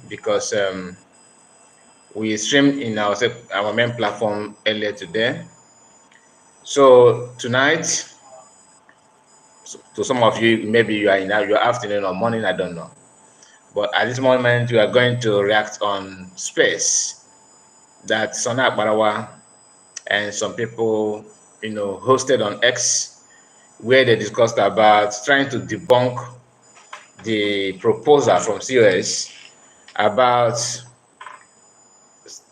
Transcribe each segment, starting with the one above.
because we streamed in our main platform earlier today. So tonight, to some of you, maybe you are in your afternoon or morning, I don't know. But at this moment, we are going to react on space that Sona Akbarawa and some people, hosted on X, where they discussed about trying to debunk the proposal from COS about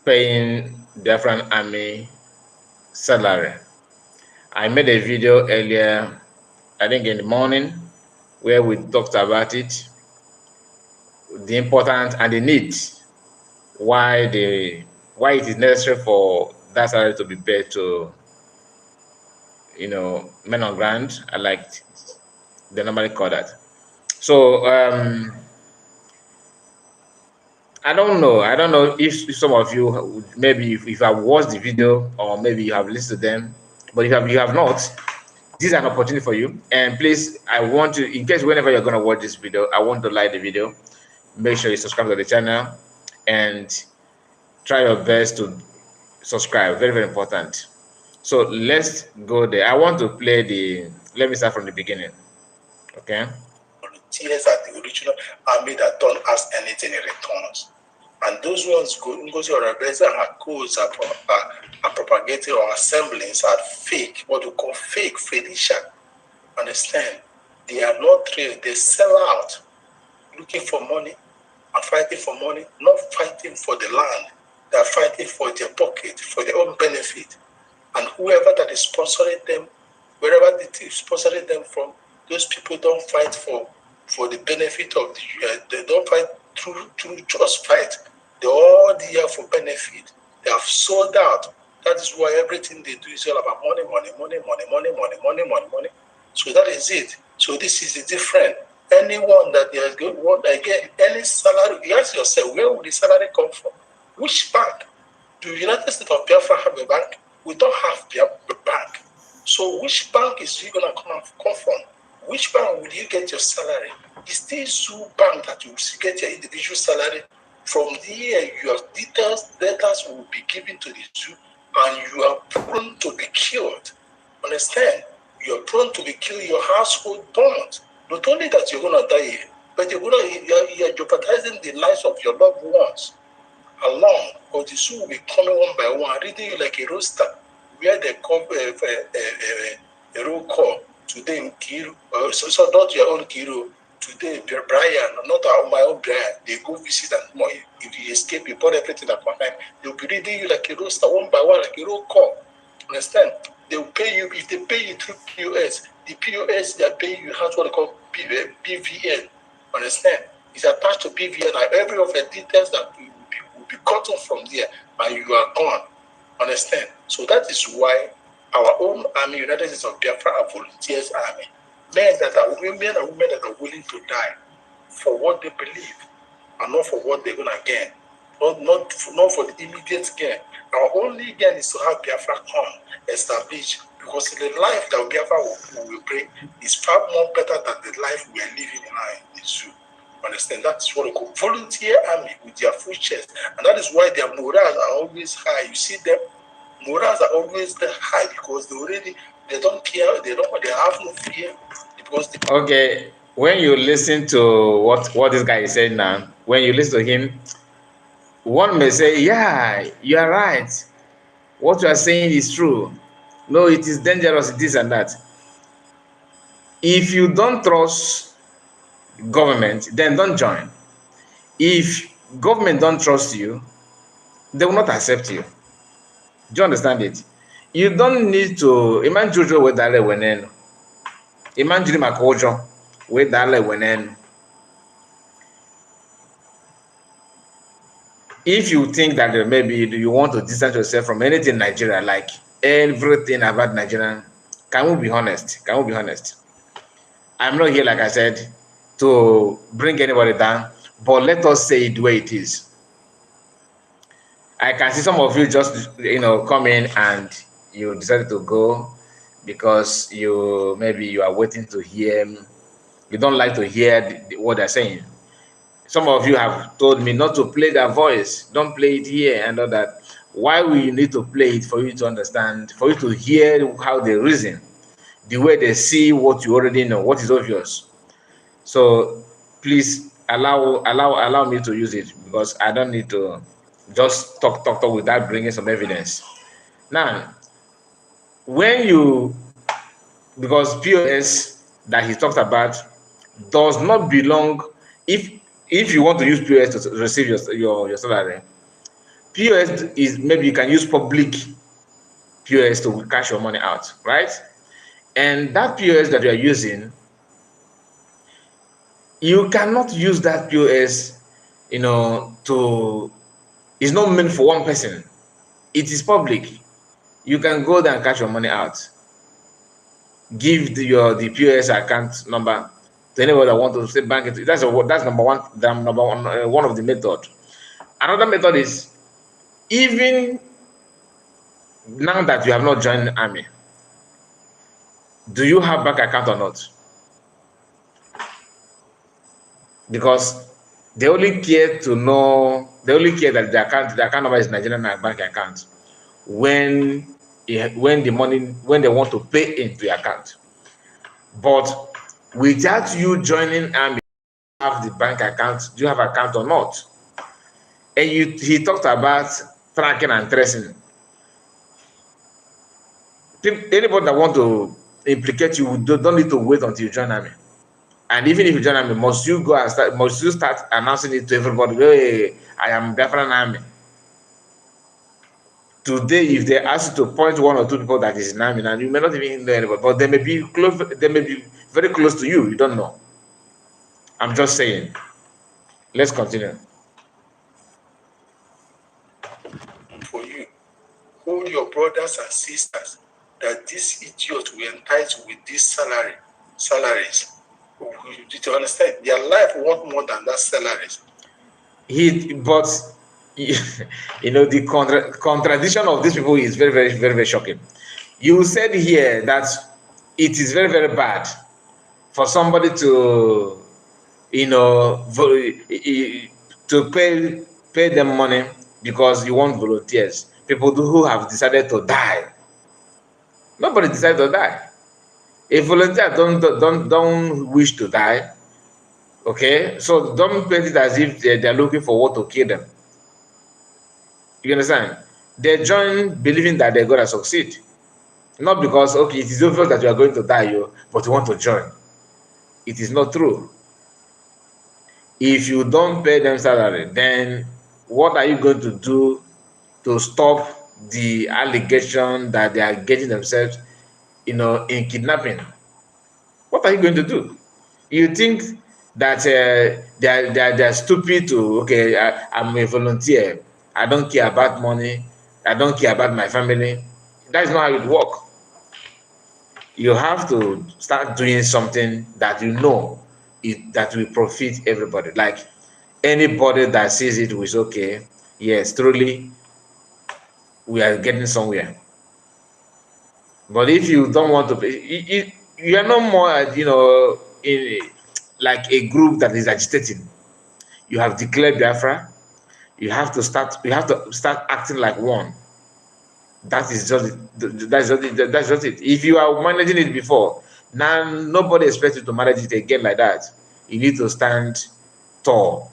paying different army salary. I made a video earlier, I think in the morning, where we talked about it, the importance and the need, why it is necessary for that salary to be paid to, men on ground. I like they normally call that. So I don't know if some of you, maybe if you have watched the video or maybe you have listened to them, but if you have not, this is an opportunity for you. And please, I want to, in case whenever you're going to watch this video, I want to like the video. Make sure you subscribe to the channel and try your best to subscribe. Very, very important. So let's go there. I want to play let me start from the beginning. Okay. Volunteers are the original army that don't ask anything in returns. And those ones Ngozi Orebeze and her codes are propagating or assembling are fake, what we call fake Felicia. Understand? They are not real. They sell out, looking for money and fighting for money, not fighting for the land. They are fighting for their pocket, for their own benefit. And whoever that is sponsoring them, wherever they is sponsoring them from, those people don't fight for the benefit of they don't fight through just fight. They're all there for benefit. They have sold out. That is why everything they do is all about money. So that is it. So this is the different. Anyone that they are going want again, any salary, you ask yourself, where will the salary come from? Which bank? Do the United States of Biafra have a bank? We don't have a bank. So which bank is you gonna come from? Which bank will you get your salary? Is this Zoo bank that you will get your individual salary? From there, your data will be given to the zoo, and you are prone to be killed. Understand? You are prone to be killed. Your household burnt. Not only that you're gonna die, but you're jeopardizing the lives of your loved ones along. Or the zoo will be coming one by one, reading you like a roster, where they come a roll call. Today, Nkere, so not your own Nkere. Today, Brian, not my own Brian. They go visit and more. If you escape, you put everything at one time. They'll be reading you like a roster, one by one, like a roll call. Understand? They'll pay you if they pay you through POS. The POS they are paying you has what they call PVN. Understand? It's attached to PVN, and every of the details that will be cut off from there, and you are gone. Understand? So that is why our own army, United States of Biafra, are volunteers army. Men and women that are willing to die for what they believe and not for what they're gonna gain. Not for the immediate gain. Our only gain is to have Biafra come established, because the life that Biafra will bring is far more better than the life we are living in the zoo. Understand? That's what we call volunteer army with their full chest, and that is why their morals are always high. You see them, morals are always high because they don't care, they have no fear. Because okay, when you listen to what this guy is saying now, when you listen to him, one may say, yeah, you are right. What you are saying is true. No, it is dangerous, this and that. If you don't trust government, then don't join. If government don't trust you, they will not accept you. Do you understand it? You don't need to imagine Jojo with Dale Wenen. Imagine Makojo with Dale Wenen. If you think that maybe you want to distance yourself from anything in Nigeria, like everything about Nigeria, can we be honest? Can we be honest? I'm not here, like I said, to bring anybody down, but let us say it the way it is. I can see some of you just, come in and you decided to go because maybe you are waiting to hear, you don't like to hear what they're saying. some of you have told me not to play their voice. Don't play it here and all that. Why we need to play it for you to understand, for you to hear how they reason, the way they see what you already know, what is obvious. So please allow me to use it, because I don't need to just talk without bringing some evidence. Now, when you, because POS that he talked about does not belong, if you want to use POS to receive your salary, POS is, maybe you can use public POS to cash your money out, right? And that POS that you are using, you cannot use that POS, to, it's not meant for one person. It is public. You can go there and cash your money out. Give the POS account number to anybody that want to say bank it. That's number one. One of the method. Another method is, even now that you have not joined the army, do you have bank account or not? Because they only care to know, they only care that the account number is Nigerian bank account when they want to pay into your account. But without you joining army, you have the bank account, do you have account or not? And he talked about tracking and tracing. Anybody that want to implicate you don't need to wait until you join army. And even if you join army, must you start announcing it to everybody? Hey, I am Biafran army. Today, if they ask you to point one or two people that is in army, and you may not even know anybody, but they may be close, they may be very close to you. You don't know. I'm just saying. Let's continue. For you, hold your brothers and sisters that this idiot will entice with these salaries. Did you understand? Their life want more than that salaries. But the contradiction of these people is very, very, very, very shocking. You said here that it is very, very bad for somebody to, to pay them money because you want volunteers, people who have decided to die. Nobody decided to die. A volunteer don't wish to die. Okay, so don't paint it as if they're looking for what to kill them. You understand? They join believing that they're gonna succeed, not because, okay, it is obvious that you are going to die, but you want to join. It is not true. If you don't pay them salary, then what are you going to do to stop the allegation that they are getting themselves, in kidnapping? What are you going to do? You think that they're stupid to, okay, I'm a volunteer, I don't care about money, I don't care about my family? That's not how it works. You have to start doing something that that will profit everybody. Like anybody that sees it was okay, yes, truly we are getting somewhere. But if you don't want to pay, you are no more, in like a group that is agitating. You have declared Biafra. You have to start acting like one. That is just it. That's just it. If you are managing it before, now nobody expects you to manage it again like that. You need to stand tall,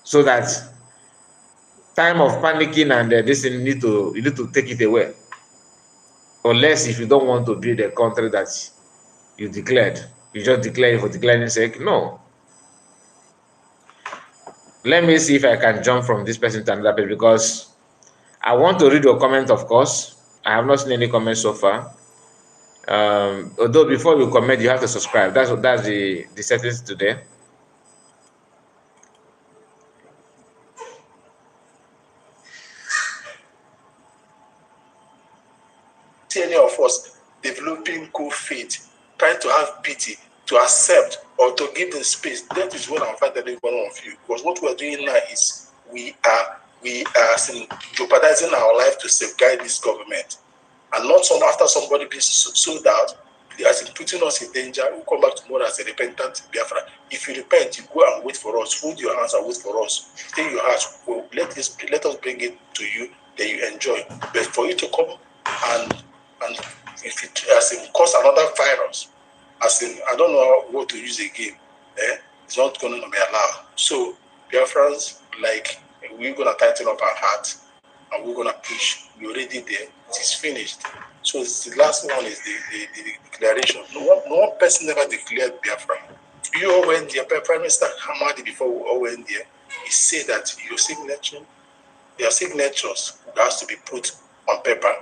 so that time of panicking and this thing, you need to take it away. Unless if you don't want to build a country that you declared, you just declare it for declaring sake. No. Let me see if I can jump from this person to another page, because I want to read your comment, of course. I have not seen any comments so far. Although before you comment, you have to subscribe. That's the settings today. See any of us developing good faith, trying to have pity, to accept or to give the space. That is what I'm fighting every one of you. Because what we're doing now is we are jeopardizing our life to safeguard this government. And not after somebody being sold out, as in putting us in danger, we'll come back tomorrow as a repentant Biafra. If you repent, you go and wait for us, fold your hands and wait for us. Stay in your house, well, let us bring it to you, then you enjoy. But for you to come and if it as in cause another virus, as in I don't know what to use again, it's not going to be allowed. So Biafrans, like, we're going to tighten up our hearts and we're going to push. We're already there. It is finished. So the last one is the declaration. No one person ever declared Biafra. You all went there. Prime Minister Hamadi, before we all went there, he said that your signatures has to be put on paper,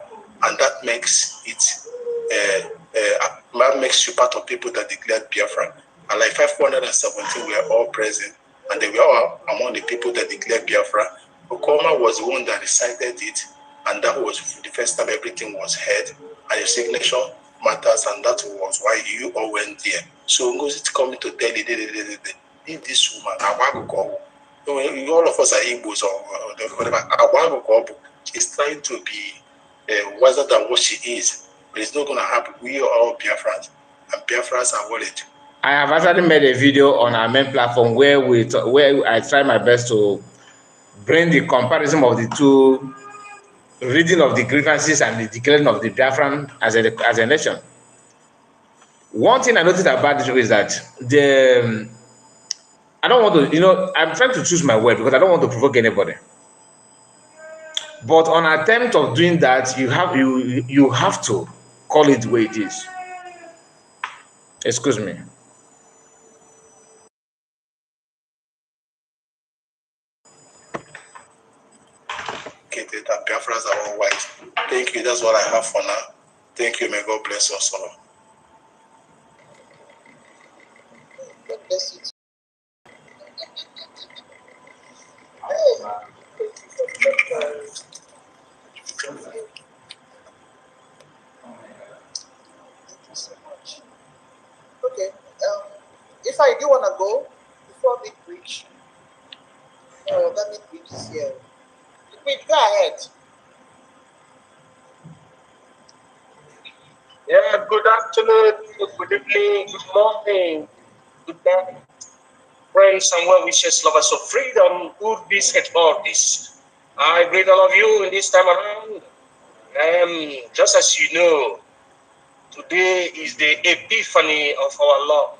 and that makes it that makes you part of people that declared Biafra. And like 517 were all present, and they were all among the people that declared Biafra. Okoma was the one that recited it, and that was the first time everything was heard, and your signature matters, and that was why you all went there. So Ngozi coming to tell you, leave this woman, all of us are Igbos or whatever. She's trying to be wiser than what she is, but it's not going to happen. We are all Biafrans, and Biafrans are worried. I have actually made a video on our main platform where I try my best to bring the comparison of the two reading of the grievances and the declaring of the Biafran as a nation. One thing I noticed about this is that I don't want to, I'm trying to choose my word because I don't want to provoke anybody. But on attempt of doing that, you have to call it the way it is. Excuse me. That Biafrans are all white. Thank you. That's what I have for now. Thank you. May God bless us all. God bless you. Thank you so much. Okay. If I do want to go before we preach, let me preach this here. Go ahead. Yeah, good afternoon, good evening, good morning, good night, friends and well wishes, lovers of freedom, good peace and all this. I greet all of you in this time around. Just as you know, today is the epiphany of our Lord.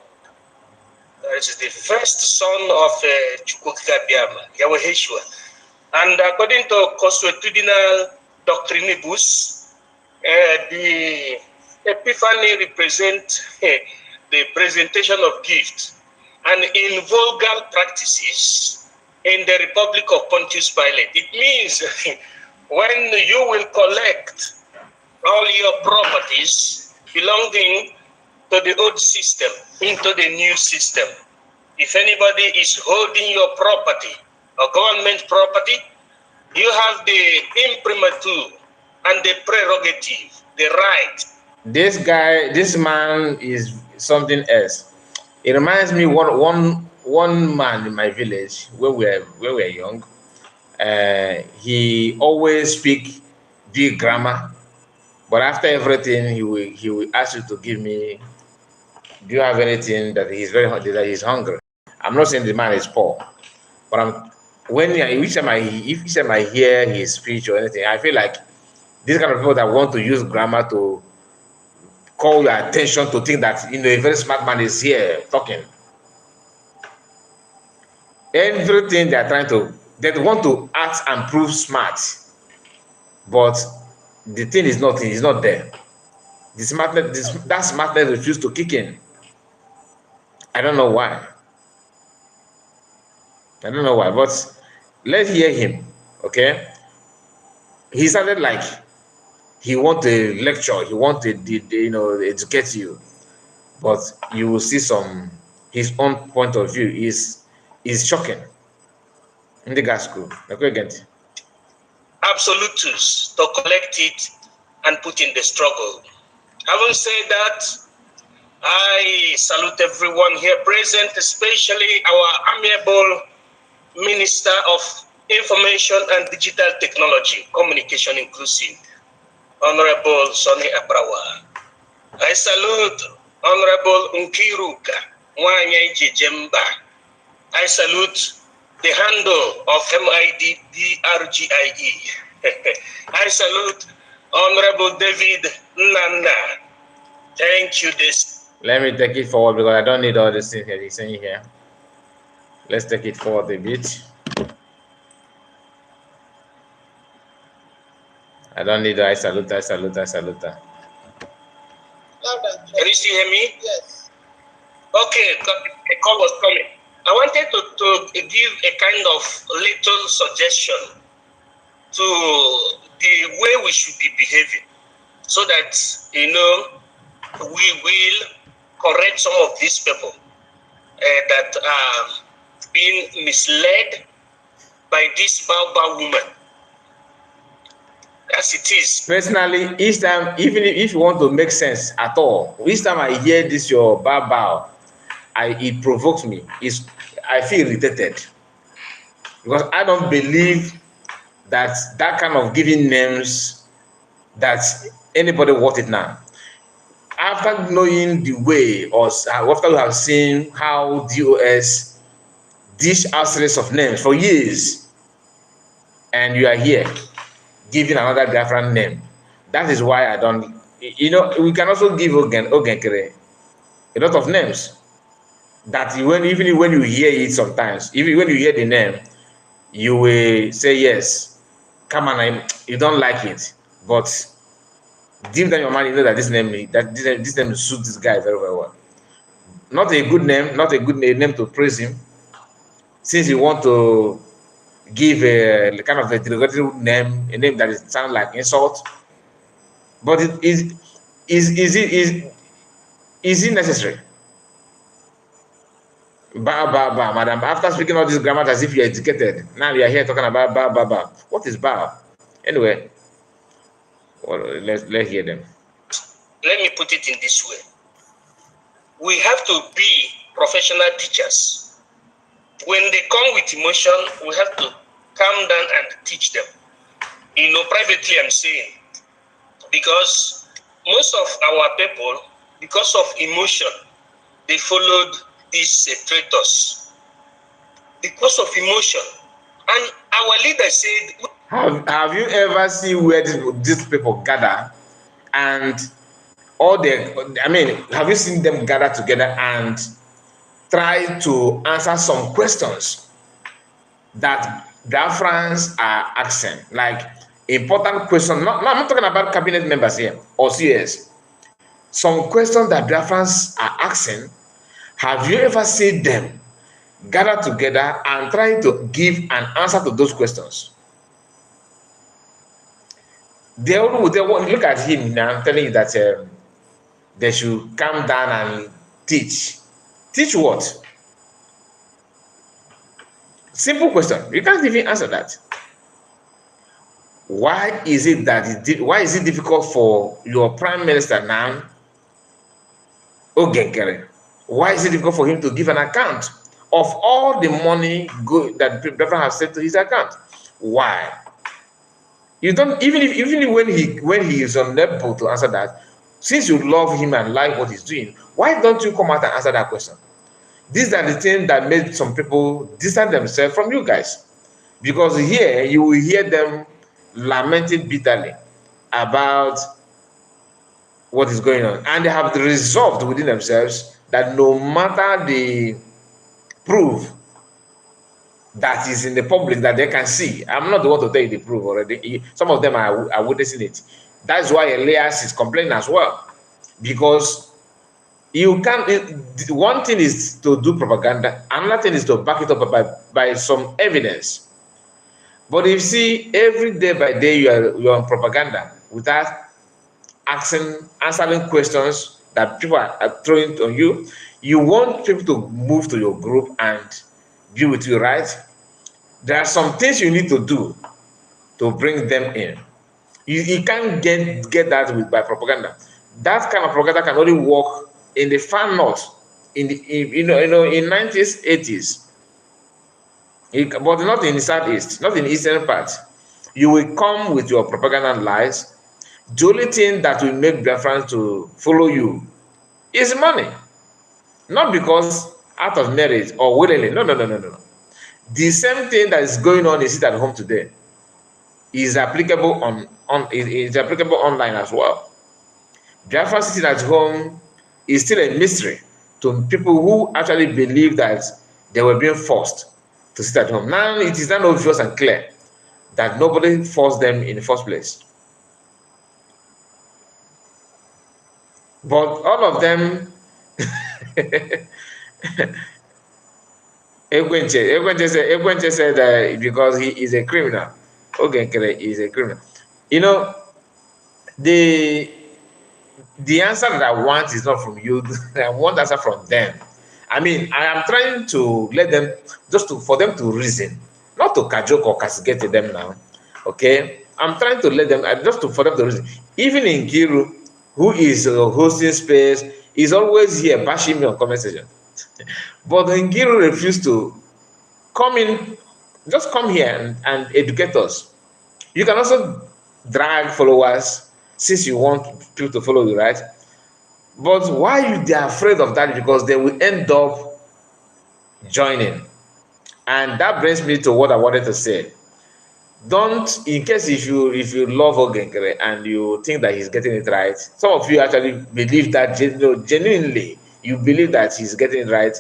This is the first son of Chukwukabiyama, Yahweh Yeshua. And according to consuetudinal doctrinibus, the Epiphany represents the presentation of gifts, and in vulgar practices in the Republic of Pontius Pilate, it means when you will collect all your properties belonging to the old system into the new system. If anybody is holding your property or government property, you have the imprimatur and the prerogative, the right. This man is something else. It reminds me one man in my village where we were young. He always speak big grammar, but after everything, he will ask you to give me. Do you have anything that he's hungry? I'm not saying the man is poor, but each time I hear his speech or anything, I feel like these kind of people that want to use grammar to call your attention to think that a very smart man is here talking. Everything they want to act and prove smart, but the thing is not there. That smartness refused to kick in. I don't know why. But let's hear him. Okay, he started like he wanted a lecture, he wanted educate you, but you will see his own point of view is shocking. In the gas school, absolutus to collect it and put in the struggle. Having said that, I salute everyone here present, especially our amiable Minister of Information and Digital Technology, Communication Inclusive, Honorable Sonny Abrawa. I salute Honorable Nkiruka Mwanya Jemba. I salute the handle of MIDDRGIE. I salute Honorable David Nana. Thank you. Let me take it forward because I don't need all these things that he's saying here. Let's take it forward a bit. I don't need I salute. Can you still hear me? Yes. Okay, a call was coming. I wanted to give a kind of little suggestion to the way we should be behaving so that, we will correct some of these people that are being misled by this Baobab woman. As it is. Personally, each time, even if you want to make sense at all, each time I hear this your bow, it provokes me. I feel irritated because I don't believe that kind of giving names that anybody wants it now. After knowing the way, or after we have seen how DOS dish out series of names for years, and you are here giving another Biafran name. That is why I don't, we can also give Nkere a lot of names that even when you hear it sometimes, even when you hear the name, you will say, yes, come on, you don't like it, but deep down your mind, you know that this name suits this guy very, very well. Not a good name, not a good name to praise him, since you want to give a kind of a derogatory name, a name that sounds like insult. But is it necessary? Ba, madam. After speaking all this grammar as if you're educated, now we are here talking about ba. What is ba? Anyway, well, let's hear them. Let me put it in this way. We have to be professional teachers. When they come with emotion, we have to calm down and teach them. Privately I'm saying, because most of our people, because of emotion, they followed these traitors. Because of emotion. And our leader said... Have you ever seen where these people gather and have you seen them gather together and try to answer some questions that Biafrans are asking, like important questions? No, I'm not talking about cabinet members here or CS. Some questions that Biafrans are asking, have you ever seen them gather together and try to give an answer to those questions? They want look at him now telling you that they should calm down and teach. Teach what? Simple question. You can't even answer that. Why is it difficult for your prime minister now, Nkere? Why is it difficult for him to give an account of all the money that Biafra has sent to his account? Why? You don't even when he is unable to answer that. Since you love him and like what he's doing, why don't you come out and answer that question? These are the things that made some people distance themselves from you guys. Because here, you will hear them lamenting bitterly about what is going on. And they have resolved within themselves that no matter the proof that is in the public that they can see, I'm not the one to tell you the proof already. Some of them are witnessing it. That's why Elias is complaining as well. Because you can't, one thing is to do propaganda, another thing is to back it up by some evidence. But if you see, every day by day you're on propaganda without answering questions that people are throwing on you, you want people to move to your group and be with you, right? There are some things you need to do to bring them in. You can't get that by propaganda. That kind of propaganda can only work in the far north, in 90s, 80s, but not in the southeast, not in the eastern part. You will come with your propaganda lies. The only thing that will make Biafrans to follow you is money. Not because out of merit or willingly. No, no, no, no, no. The same thing that is going on is it at home today is applicable is applicable online as well. Biafra sitting at home is still a mystery to people who actually believe that they were being forced to sit at home. Now it is not obvious and clear that nobody forced them in the first place. But all of them, Ekwenche said that because he is a criminal. Nkere is a criminal. You know, the answer that I want is not from you. I want answer from them. I mean, I am trying to let them for them to reason, not to cajole or castigate them now. Okay, I'm trying to let them for them to reason. Even in Nkere, who is hosting space, is always here bashing me on comment section. But Nkere refused to come in, just come here and educate us. You can also drag followers since you want people to follow you, right? But why they are afraid of that? Because they will end up joining. And that brings me to what I wanted to say. Don't, in case if you love Nkere and you think that he's getting it right, some of you actually believe that genuinely, you believe that he's getting it right,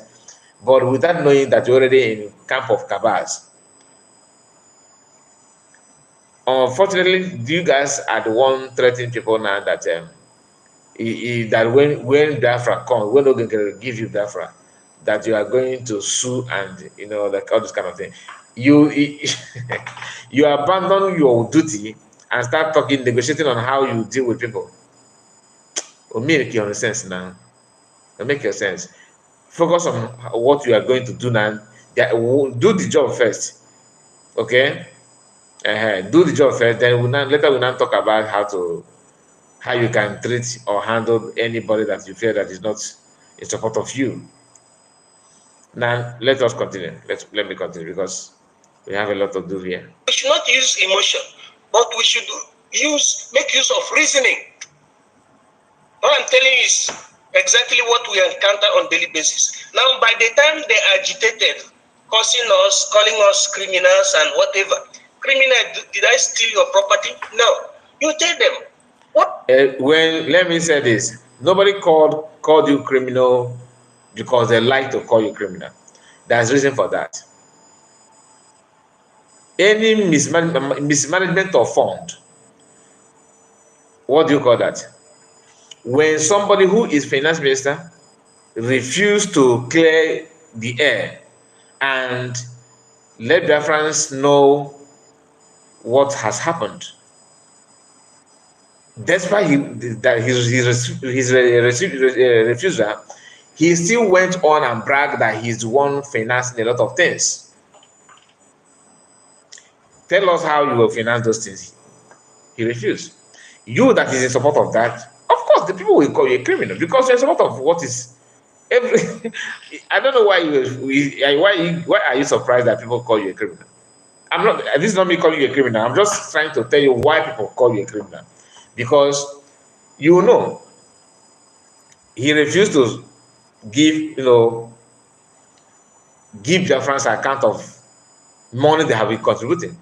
but without knowing that you're already in camp of cabals. Unfortunately, you guys are the one threatening people now that that when Biafra comes, when Nkere give you Biafra, that you are going to sue and like all this kind of thing. You you abandon your duty and start negotiating on how you deal with people. Will make your sense now. It'll make your sense. Focus on what you are going to do now. Do the job first. Okay? Do the job first. Then later we'll not talk about how you can treat or handle anybody that you feel that is not in support of you. Now let us continue. Let me continue because we have a lot to do here. We should not use emotion, but we should make use of reasoning. What I'm telling you is exactly what we encounter on daily basis. Now, by the time they agitated, cursing us, calling us criminals and whatever, criminal, did I steal your property? No. You tell them. What? Let me say this. Nobody called you criminal because they like to call you criminal. There's reason for that. Any mismanagement of fund, what do you call that? When somebody who is finance minister refused to clear the air and let Biafrans know what has happened, despite his refusal, he still went on and bragged that he's the one financing a lot of things. Tell us how you will finance those things. He refused. You that is in support of that, of course, the people will call you a criminal because you're in support of what is every. I don't know why why are you surprised that people call you a criminal? I'm not. This is not me calling you a criminal. I'm just trying to tell you why people call you a criminal, because he refused to give Biafrans account of money they have been contributing.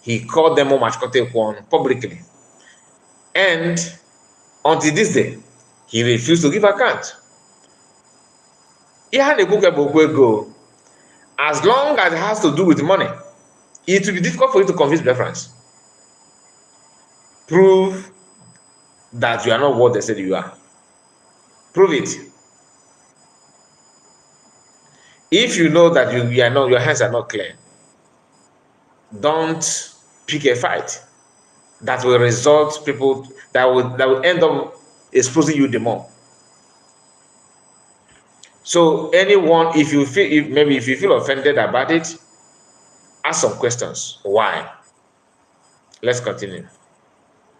He called them publicly. And until this day, he refused to give account. As long as it has to do with money, it will be difficult for you to convince Biafrans. Prove that you are not what they said you are. Prove it. If you know that you are not, your hands are not clear, don't pick a fight that will result that will end up exposing you the more. So anyone, if you feel offended about it, ask some questions. Why? Let's continue.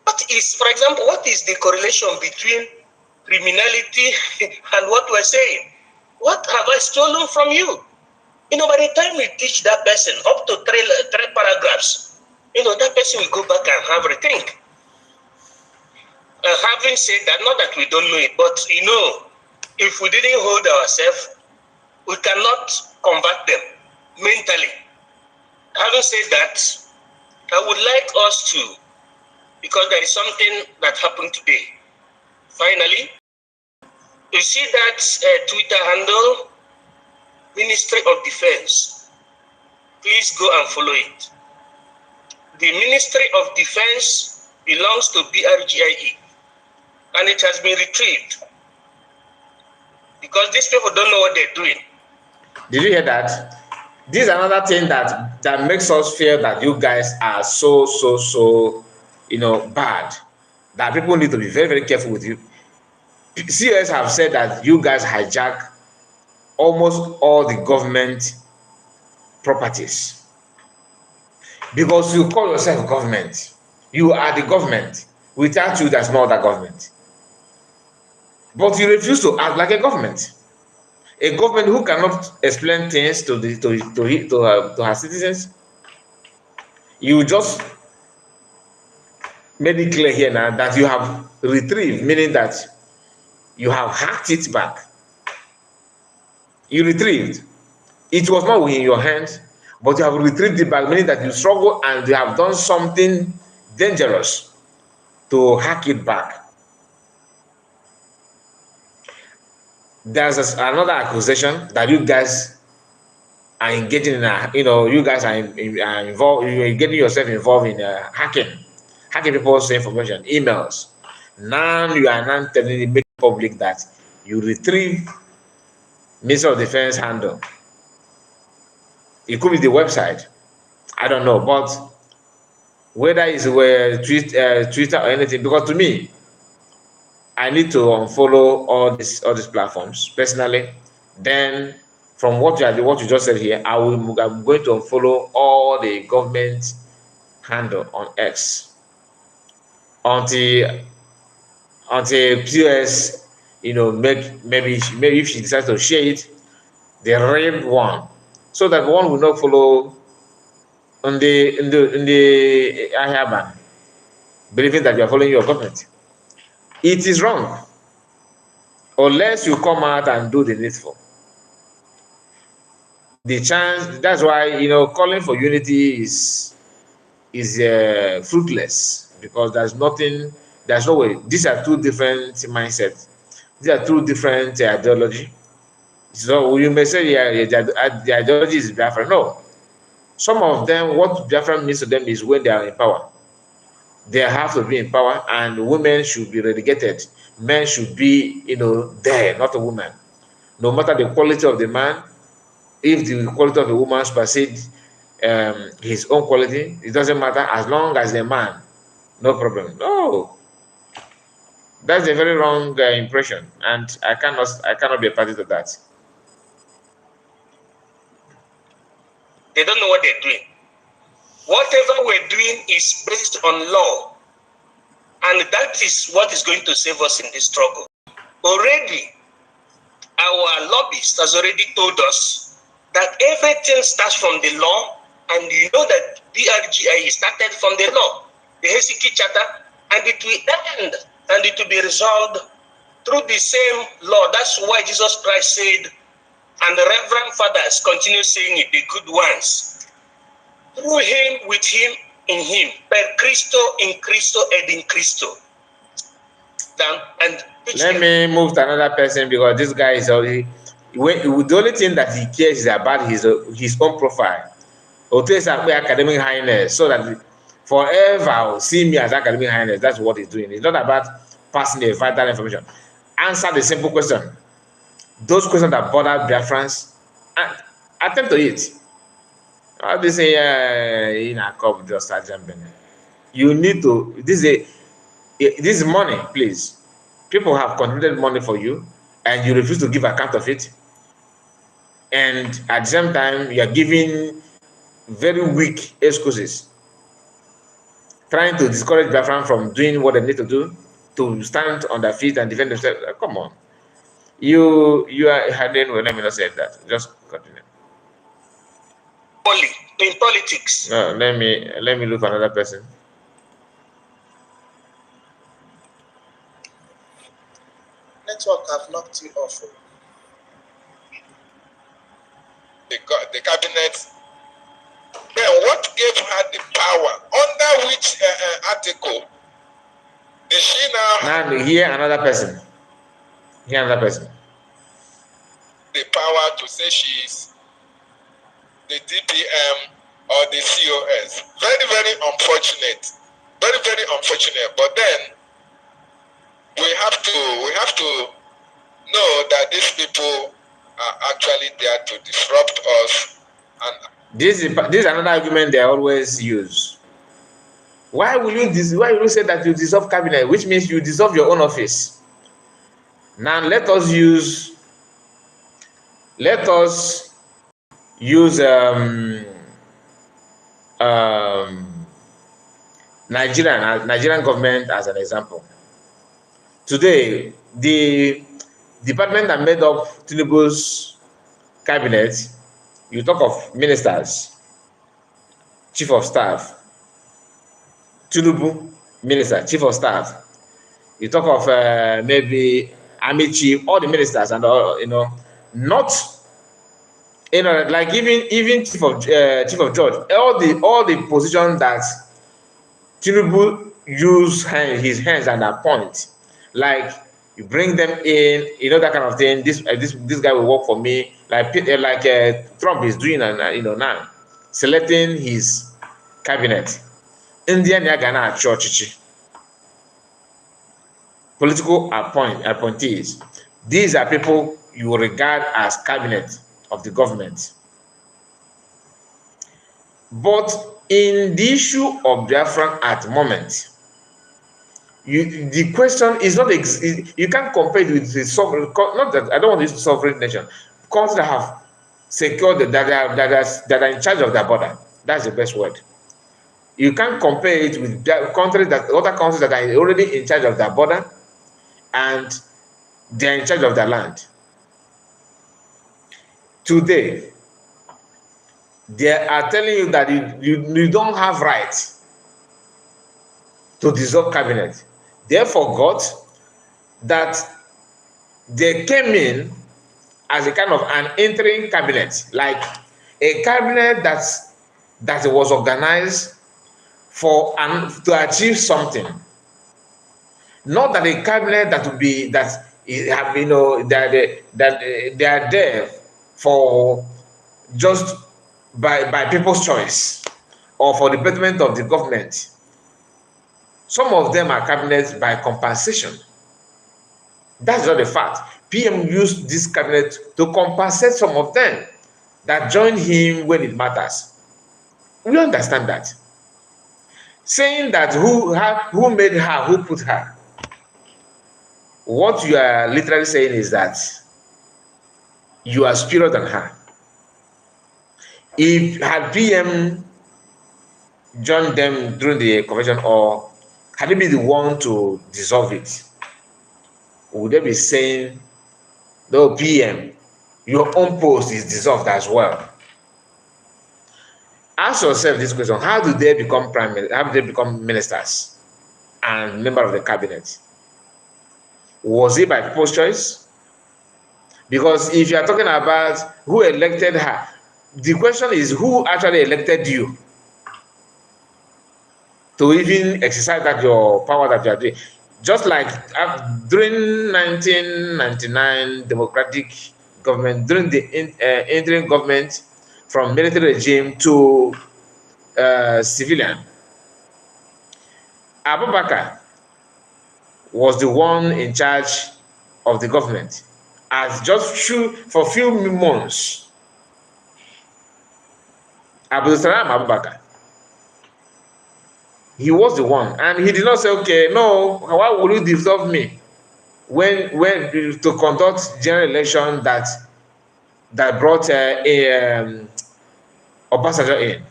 For example, what is the correlation between criminality and what we're saying? What have I stolen from you? By the time we teach that person up to three paragraphs, that person will go back and have a rethink. Having said that, not that we don't know it, but you know, if we didn't hold ourselves, we cannot convert them mentally. Having said that, I would like us to, because there is something that happened today. Finally, you see that Twitter handle, Ministry of Defense. Please go and follow it. The Ministry of Defense belongs to BRGIE, and it has been retrieved because these people don't know what they're doing. Did you hear that? This is another thing that makes us feel that you guys are so bad, that people need to be very, very careful with you. CS have said that you guys hijack almost all the government properties because you call yourself government. You are the government. Without you, there's no other government. But you refuse to act like a government. A government who cannot explain things to her citizens. You just made it clear here now that you have retrieved, meaning that you have hacked it back. You retrieved. It was not in your hands, but you have retrieved it back, meaning that you struggle and you have done something dangerous to hack it back. There's another accusation that you guys are engaging in you guys are involved, you're getting yourself involved in hacking people's information, emails. Now you are now telling the public that you retrieve Minister of Defense handle. It could be the website, I don't know, but whether it's Twitter or anything, because to me, I need to unfollow all these platforms personally. Then, from what you just said here, I'm going to unfollow all the government handle on X until PS, maybe if she decides to share it, the real one, so that one will not follow in the Ahaban, believing that you are following your government. It is wrong unless you come out and do the needful. The chance, that's why calling for unity is fruitless, because there's no way. These are two different mindsets. These are two different ideology. So you may say, the ideology is Biafra. No. Some of them, what Biafra means to them is when they are in power. They have to be in power, and women should be relegated. Men should be, there, not a woman. No matter the quality of the man, if the quality of the woman supersedes his own quality, it doesn't matter, as long as the man, no problem. No. That's a very wrong impression, and I cannot be a party to that. They don't know what they're doing. Whatever we're doing is based on law, and that is what is going to save us in this struggle. Already, our lobbyist has already told us that everything starts from the law, and you know that BRGI started from the law, the Helsinki Charter, and it will end, and it will be resolved through the same law. That's why Jesus Christ said, and the Reverend Fathers continue saying it, the good ones, through him, with him, in him, per Christo, in Christo, and in Christo. Let me move to another person, because this guy is already, the only thing that he cares is about his own profile. Academic highness, so that forever see me as academic highness. That's what he's doing. It's not about passing a vital information. Answer the simple question. Those questions that bother Biafrans, attend to it. I'll be saying, in a cup, just start jumping. You need to, this is money, please. People have contributed money for you, and you refuse to give account of it. And at the same time, you are giving very weak excuses, trying to discourage Biafran from doing what they need to do to stand on their feet and defend themselves. Come on. You are hiding. Well, let me not say that. Just continue. In politics. No, let me look for another person. disrupting of the cabinet. Then what gave her the power? Under which article did she now Now here another person. Here another person. The power to say she's the DPM or the COS? Very, very unfortunate. Very, very unfortunate. But then we have to know that these people are actually there to disrupt us. And this is another argument they always use. Why will you say that you dissolve cabinet, which means you dissolve your own office? Now let us use Nigerian government as an example. Today, the department that made up Tinubu's cabinet, you talk of ministers, chief of staff, Tinubu minister, chief of staff. You talk of maybe army chief, all the ministers, and all, not, like even chief of judge, all the positions that Tinubu use his hands and appoint, like you bring them in, that kind of thing. This guy will work for me, like Trump is doing, now selecting his cabinet. Indian Yagana Church, political appointees. These are people you regard as cabinet of the government. But in the issue of Biafra at the moment, the question is not, you can't compare it with the sovereign, not that I don't want to use the sovereign nation, countries that have secured, that are in charge of their border. That's the best word. You can't compare it with other countries that are already in charge of their border and they are in charge of their land. Today, they are telling you that you don't have right to dissolve cabinet. They forgot that they came in as a kind of an interim cabinet, like a cabinet that was organized to achieve something. Not that a cabinet that would be that they are there for just by people's choice or for the betterment of the government. Some of them are cabinets by compensation. That's not the fact. PM used this cabinet to compensate some of them that join him when it matters. We understand that. Saying that who made her, who put her. What you are literally saying is that you are superior than her. If had PM joined them during the convention, or had he been the one to dissolve it, would they be saying, no, PM, your own post is dissolved as well? Ask yourself this question: how do they become how do they become ministers and member of the cabinet? Was it by people's choice? Because if you are talking about who elected her, the question is who actually elected you to even exercise your power that you are doing. Just like during 1999 democratic government, during the interim government from military regime to civilian, Abubakar was the one in charge of the government as for a few months. Abubakar, he was the one, and he did not say, okay, no, why would you dissolve me when to conduct general election that brought Obasanjo in.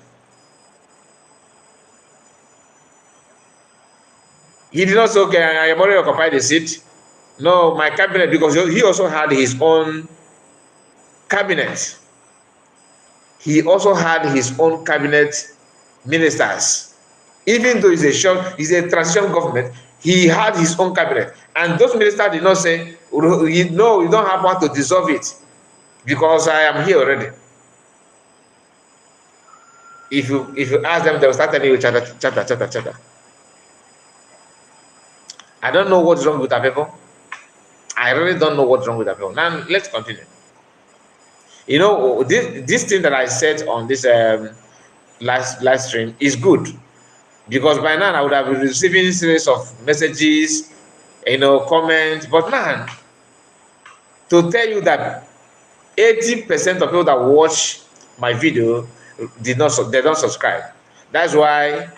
He did not say, okay, I am already occupied the seat. No, my cabinet, because he also had his own cabinet. He also had his own cabinet ministers. Even though it's a transition government, he had his own cabinet. And those ministers did not say, no, you don't have one to dissolve it because I am here already. If you ask them, they will start telling you chatter. I don't know what's wrong with our people. I really don't know what's wrong with our people. Now let's continue. You know, this thing that I said on this live stream is good, because by now I would have been receiving series of messages, comments. But man, to tell you that 80% of people that watch my video they don't subscribe. That's why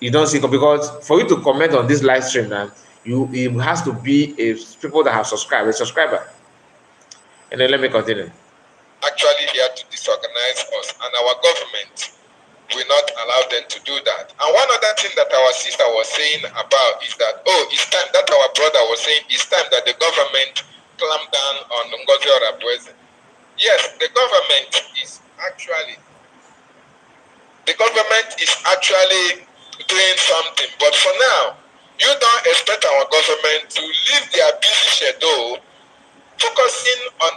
you don't see, because for you to comment on this live stream now, it has to be people that have subscribed, a subscriber. And then let me continue. Actually here to disorganize us, and our government will not allow them to do that. And one other thing that our sister was saying about is that, it's time, that our brother was saying, it's time that the government clamp down on Ngozi Orabueze. Yes, the government is actually doing something, but for now, you don't expect our government to leave their busy schedule focusing on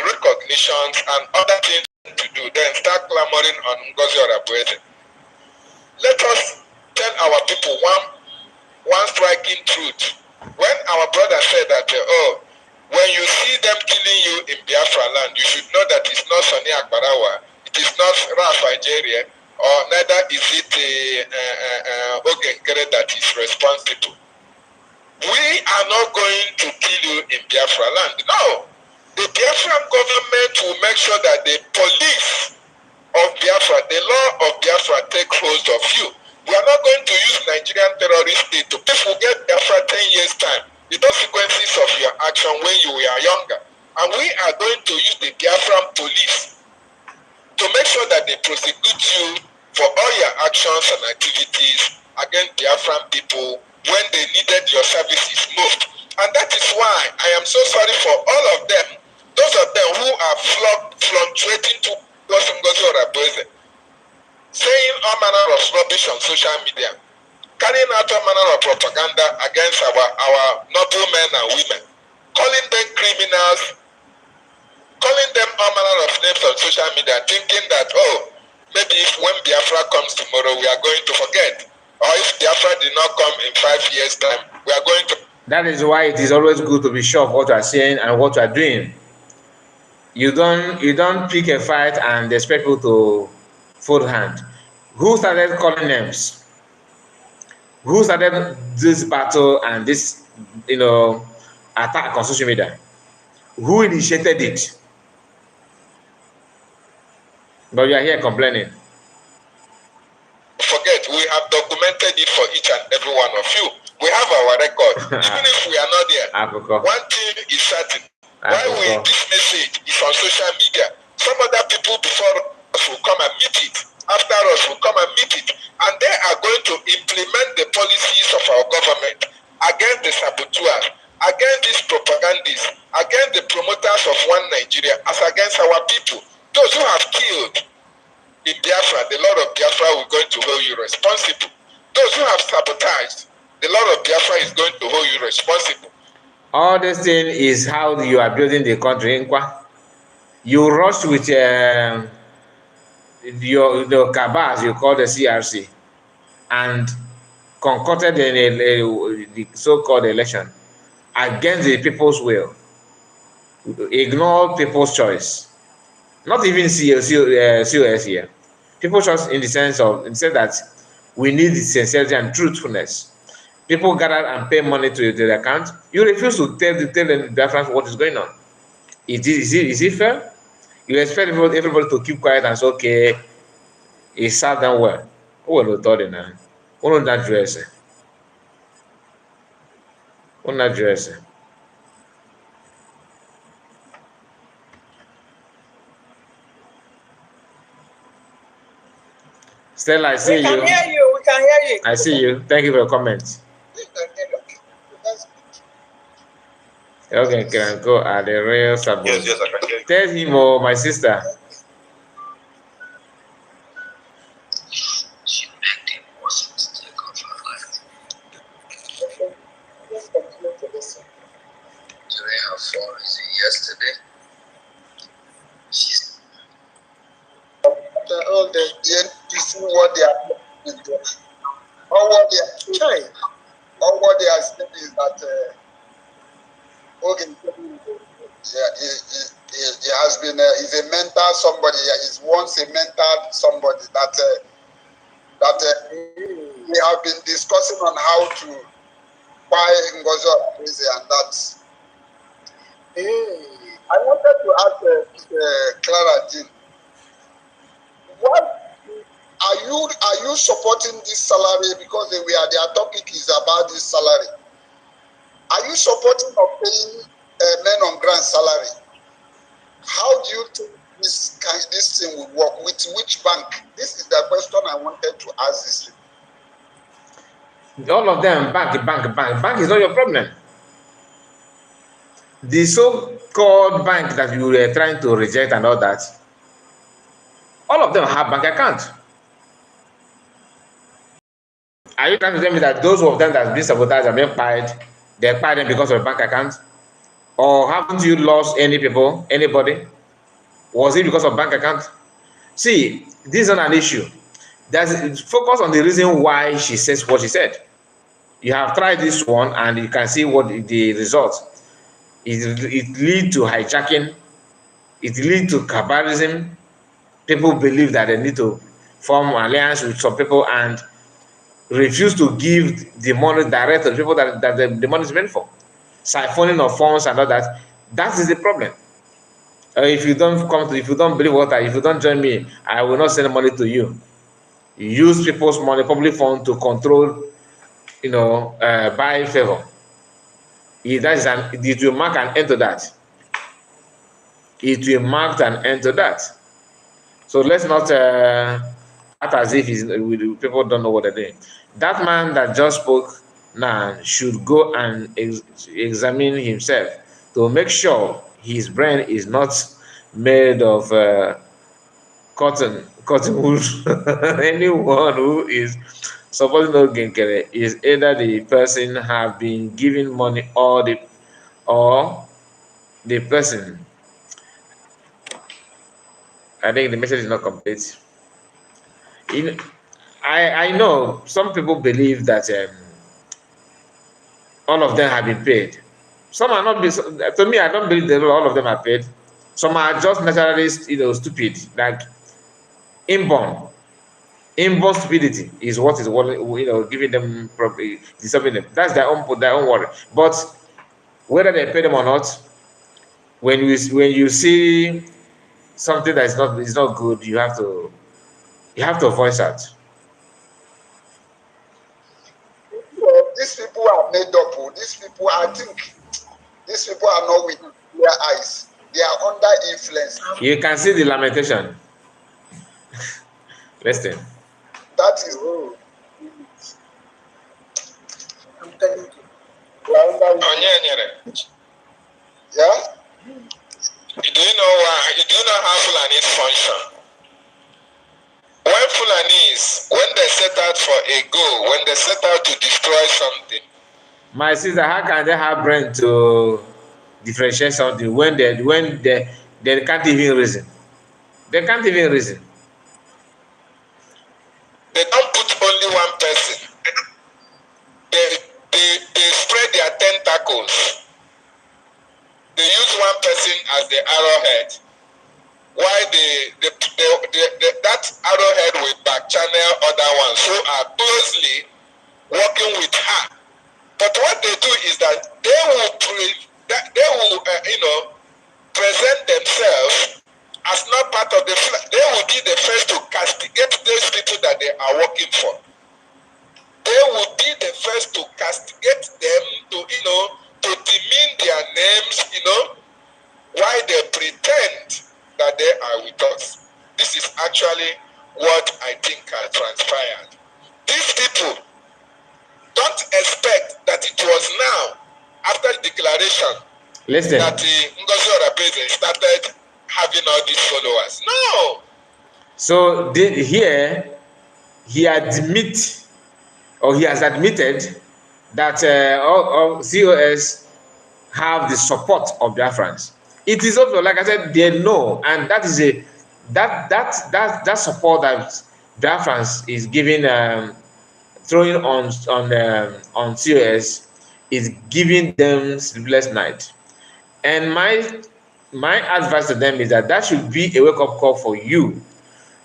recognitions and other things to do, then start clamoring on Ngozi Orabueze. Let us tell our people one striking truth. When our brother said that, when you see them killing you in Biafra land, you should know that it's not Sani Akbarawa, it is not Raf Nigeria, or neither is it Nkere that is responsible. We are not going to kill you in Biafra land. No. The Biafran government will make sure that the police of Biafra, the law of Biafra, take hold of you. We are not going to use Nigerian terrorist state to people get Biafra 10 years time. The consequences of your action when you were younger. And we are going to use the Biafran police to make sure that they prosecute you for all your actions and activities against Biafran people when they needed your services most. And that is why I am so sorry for all of them, those of them who are fluctuating to Ngozi Orabueze, saying all manner of rubbish on social media, carrying out all manner of propaganda against our noble men and women, calling them criminals, calling them all manner of names on social media, thinking that, maybe when Biafra comes tomorrow, we are going to forget. Or if Biafra did not come in 5 years' time, we are going to... That is why it is always good to be sure of what you are saying and what you are doing. You don't pick a fight and expect people to fold hand. Who started calling names? Who started this battle and this, attack on social media? Who initiated it? But you are here complaining. Forget, we have documented it for each and every one of you. We have our record. Even if we are not there, one thing is certain. While this message is on social media, some other people before us will come and meet it. After us will come and meet it. And they are going to implement the policies of our government against the saboteurs, against these propagandists, against the promoters of one Nigeria, as against our people. Those who have killed in Biafra, the Lord of Biafra is going to hold you responsible. Those who have sabotaged, the Lord of Biafra is going to hold you responsible. All this thing is how you are building the country. You rush with your cabals, you call the CRC, and concocted the so-called election against the people's will. Ignore people's choice. Not even COS here. People's choice in the sense that we need the sincerity and truthfulness. People gather and pay money to the account. You refuse to tell the Biafrans what is going on. Is it fair? You expect everybody to keep quiet and say, okay, it served them well. Who will not tell them now? Who will not dress? Who will not dress? Stella, I see you. We can hear you. We can hear you. I see you. Thank you for your comment. Okay, can go at the real support. Yes, I can hear you. Tell him or my sister. what they are saying is that he has been he's a mentor somebody. He's once a mentor somebody that we have been discussing on how to buy Ngozi crazy and that. I wanted to ask Clara Jean, what are you supporting this salary because their topic is about this salary? Are you supporting of paying men on grant salary? How do you think this thing will work? With which bank? This is the question I wanted to ask this. All of them, bank is not your problem. The so-called bank that you were trying to reject and all that, all of them have bank account. Are you trying to tell me that those of them that have been sabotaged and been fired, they're fired because of a bank account? Or haven't you lost anybody? Was it because of bank account? See, this is not an issue. Focus on the reason why she says what she said. You have tried this one and you can see what the result. It leads to hijacking. It leads to tribalism. People believe that they need to form an alliance with some people and refuse to give the money direct to people that the money is meant for. Siphoning of funds and all that. That is the problem. If you don't believe if you don't join me, I will not send money to you. You use people's money, public funds, to control, buy favor. It will mark an end to that. It will mark an end to that. So let's not act as if people don't know what they're doing. That man that just spoke now should go and examine himself to make sure his brain is not made of cotton wool. Anyone who is supposing no Nkere is either the person have been giving money or the person. I think the message is not complete. I know some people believe that all of them have been paid. Some are not. To me, I don't believe that all of them are paid. Some are just naturally, stupid, like inborn stupidity is what is giving them disturbing them. That's their own worry. But whether they pay them or not, when you see something that is not good, you have to voice out. These people are made up. These people, I think, these people are not with their eyes. They are under influence. You can see the lamentation. Listen. That is who. I'm telling you. Yeah? Do you know how Fulani function? When Fulanis, when they set out for a goal, when they set out to destroy something. My sister, how can they have brain to differentiate something when they can't even reason? They can't even reason. They don't put only one person. They spread their tentacles. They use one person as the arrowhead. Why that arrowhead will back channel other ones who are closely working with her. But what they do is that they will present themselves as not part of the flag. They will be the first to castigate those people that they are working for. They will be the first to castigate them, to demean their names, why they pretend that they are with us. This is actually what I think has transpired. These people don't expect that it was now, after the declaration, Listen, that Ngozi Orakpeze started having all these followers. No. So here he has admitted that all COS have the support of Biafrans. It is also, like I said, they know, and that is that support that Biafrans is giving throwing on COS is giving them sleepless night. And my advice to them is that should be a wake-up call for you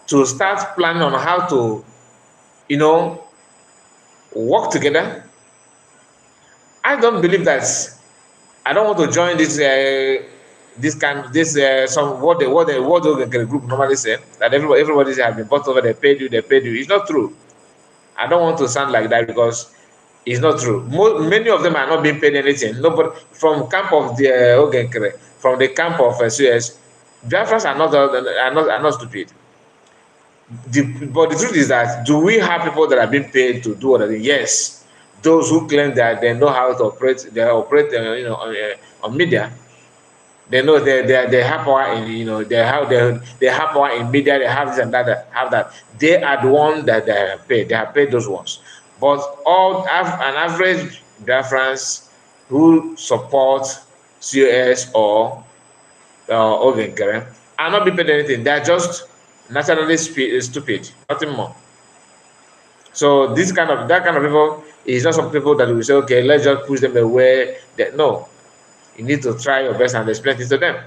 to start planning on how to, work together. I don't believe that. I don't want to join this some what the group normally say, that everybody has been bought over, they paid you. It's not true. I don't want to sound like that because it's not true. Many of them are not being paid anything. Nobody from camp of the Nkere, from the camp of Suez, Biafrans are not stupid. But the truth is that, do we have people that are being paid to do what they do? Yes. Those who claim that they know how to operate, they operate, on media. They know they have power in, they have power in media. They have this and that. Have that. They are the ones that they have paid. They have paid those ones. But an average Biafrans who support COS or Nkere are not being paid anything. They are just naturally stupid, nothing more. So that kind of people is not some people that we say, okay, let's just push them away. No, you need to try your best and explain this to them.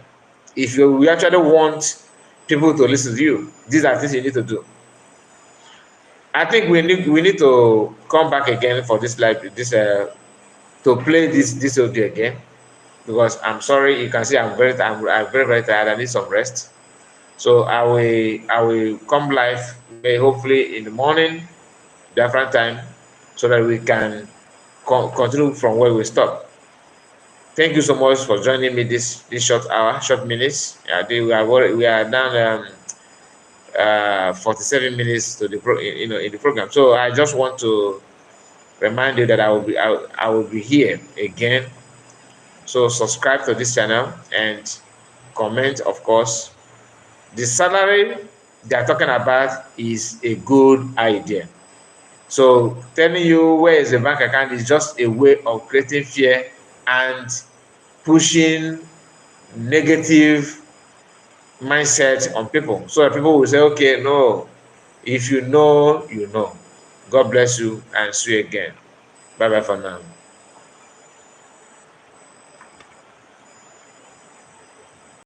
If you actually want people to listen to you, these are things you need to do. I think we need to come back again for this to play this audio again, because I'm sorry, you can see I'm very tired. I need some rest. So I will come live hopefully in the morning, different time, so that we can continue from where we stop. Thank you so much for joining me this short minutes. We are down 47 minutes to the in the program. So I just want to remind you that I will be here again. So subscribe to this channel and comment, of course. The salary they are talking about is a good idea. So telling you where is the bank account is just a way of creating fear and pushing negative mindset on people, so that people will say, okay, no, if you know, you know. God bless you and see you again. Bye bye for now.